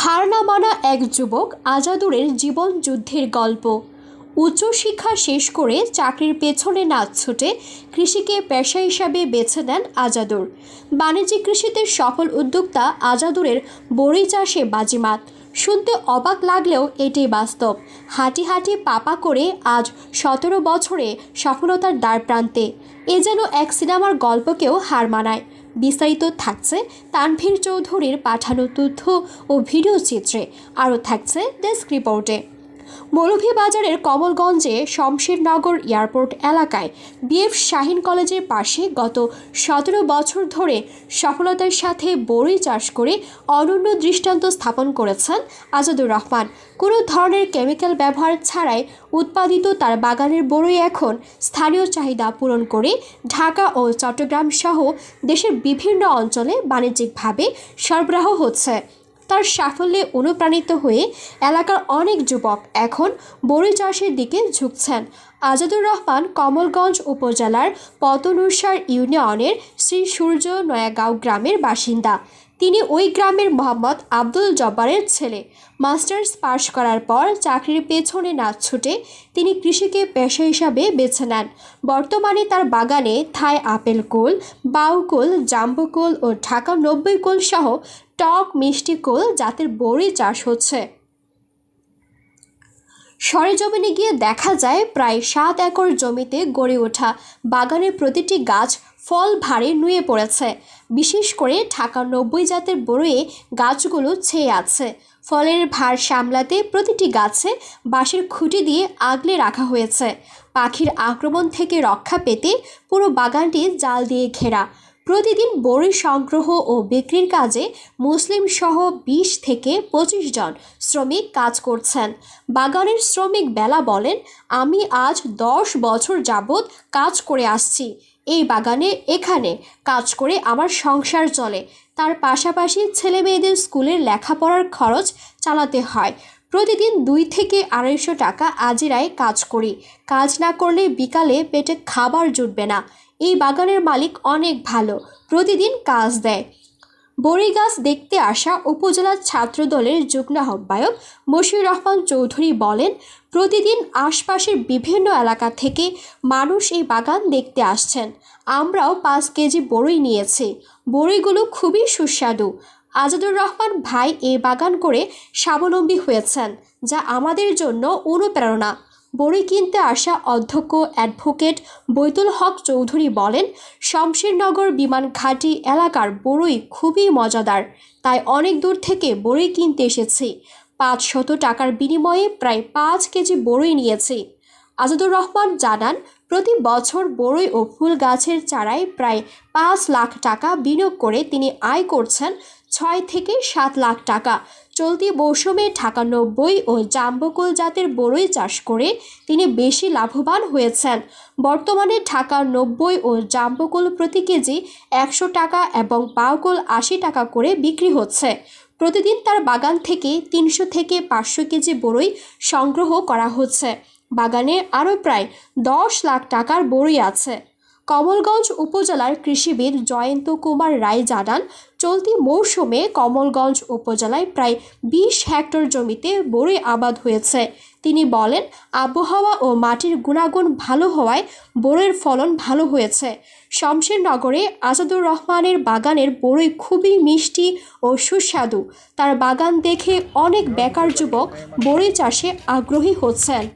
হার না মানা এক যুবক আজাদুরের জীবন যুদ্ধের গল্প। উচ্চশিক্ষা শেষ করে চাকরির পেছনে না ছুটে কৃষিকে পেশা হিসাবে বেছে নেন আজাদুর। বাণিজ্যিক কৃষিতে সফল উদ্যোক্তা আজাদুরের বড়ি চাষে বাজিমাত। শুনতে অবাক লাগলেও এটাই বাস্তব। হাঁটি হাঁটি পাপা করে আজ 17 বছরে সফলতার দ্বারপ্রান্তে। এ যেন এক সিনেমার গল্পকেও হার মানায়। বিস্তারিত থাকছে তানভীর চৌধুরীর পাঠানো তথ্য ও ভিডিও চিত্রে, আরও থাকছে ডেস্ক রিপোর্টে। মৌলভীবাজারের কমলগঞ্জে শমশেরনগর এয়ারপোর্ট এলাকায় বিএফ শাহীন কলেজের পাশে গত 17 বছর ধরে সফলতার সাথে বড়ি চাষ করে অনন্য দৃষ্টান্ত স্থাপন করেছেন আজাদুর রহমান। কোনো ধরনের কেমিক্যাল ব্যবহার ছাড়াই উৎপাদিত তার বাগানের বড়ই এখন স্থানীয় চাহিদা পূরণ করে ঢাকা ও চট্টগ্রাম সহ দেশের বিভিন্ন অঞ্চলে বাণিজ্যিকভাবে সরবরাহ হচ্ছে। তার সাফল্যে অনুপ্রাণিত হয়ে এলাকার অনেক যুবক এখন বড়ি চাষের দিকে ঝুঁকছেন। আজাদুর রহমান কমলগঞ্জ উপজেলার পতনুসার ইউনিয়নের শ্রী সূর্য নয়াগাঁও গ্রামের বাসিন্দা। তিনি ওই গ্রামের মোহাম্মদ আব্দুল জব্বারের ছেলে। মাস্টার্স পাশ করার পর চাকরির পেছনে না ছুটে তিনি কৃষিকে পেশা হিসাবে বেছে নেন। বর্তমানে তার বাগানে থাই আপেল কুল, বাউকুল, জাম্বুকুল ও ঢাকা 90 কুল সহ টক মিষ্টি কুল জাতের বড়ি চাষ হচ্ছে। সরেজমিনে গিয়ে দেখা যায় প্রায় 7 একর জমিতে গড়ে ওঠা বাগানের প্রতিটি গাছ ফল ভারে নুয়ে পড়েছে। বিশেষ করে ঢাকা 90 জাতের বড়িয়ে গাছগুলো ছেয়ে আছে। ফলের ভার সামলাতে প্রতিটি গাছে বাঁশের খুঁটি দিয়ে আগলে রাখা হয়েছে। পাখির আক্রমণ থেকে রক্ষা পেতে পুরো বাগানটি জাল দিয়ে ঘেরা। প্রতিদিন বড়ি সংগ্রহ ও বিক্রির কাজে মুসলিম সহ 20 থেকে 25 জন শ্রমিক কাজ করছেন। বাগানের শ্রমিক বেলা বলেন, আমি আজ 10 বছর যাবৎ কাজ করে আসছি। এই বাগানে এখানে কাজ করে আমার সংসার চলে। তার পাশাপাশি ছেলে মেয়েদের স্কুলের লেখাপড়ার খরচ চালাতে হয়। প্রতিদিন 2 থেকে 250 টাকা আজিরায় কাজ করি। কাজ না করলে বিকালে পেটে খাবার জুটবে না। এই বাগানের মালিক অনেক ভালো, প্রতিদিন কাজ দেয়। বড়ি গাছ দেখতে আসা উপজেলা ছাত্র দলের যুগ্ম আহ্বায়ক মশিউর রহমান চৌধুরী বলেন, প্রতিদিন আশপাশের বিভিন্ন এলাকা থেকে মানুষ এই বাগান দেখতে আসছেন। আমরাও 5 কেজি বড়ি নিয়েছি। বড়িগুলো খুবই সুস্বাদু। আজাদুর রহমান ভাই এই বাগান করে স্বাবলম্বী হয়েছেন, যা আমাদের জন্য অনুপ্রেরণা। বড়ি কিনতে আসা অধ্যক্ষ অ্যাডভোকেট বৈতুল হক চৌধুরী বলেন, শমশেরনগর বিমান ঘাঁটি এলাকার বড়ই খুবই মজাদার, তাই অনেক দূর থেকে বড়ি কিনতে এসেছি। 500 টাকার বিনিময়ে প্রায় 5 কেজি বড়ই নিয়েছি। আজাদুর রহমান জানান, প্রতি বছর বড়ই ও ফুল গাছের চারায় প্রায় 5 লাখ টাকা বিনিয়োগ করে তিনি আয় করছেন 6 থেকে 7 লাখ টাকা। চলতি মৌসুমে ঢাকা 90 ও জাম্বুকুল জাতের বড়ই চাষ করে তিনি বেশি লাভবান হয়েছেন। বর্তমানে ঢাকা 90 ও জাম্বুকুল প্রতি কেজি 100 টাকা এবং বাউকুল 80 টাকা করে বিক্রি হচ্ছে। প্রতিদিন তার বাগান থেকে 300 থেকে 500 কেজি বড়ই সংগ্রহ করা হচ্ছে। বাগানে আরও প্রায় 10 লাখ টাকার বড়ি আছে। কমলগঞ্জ উপজেলার কৃষিবিদ জয়ন্ত কুমার রায় জানান, চলতি মৌসুমে কমলগঞ্জ উপজেলায় প্রায় 20 হেক্টর জমিতে বড়ি আবাদ হয়েছে। তিনি বলেন, আবহাওয়া ও মাটির গুণাগুণ ভালো হওয়ায় বড়ির ফলন ভালো হয়েছে। শমশেরনগরে আজাদুর রহমানের বাগানের বড়ি খুবই মিষ্টি ও সুস্বাদু। তার বাগান দেখে অনেক বেকার যুবক বড়ি চাষে আগ্রহী হচ্ছেন।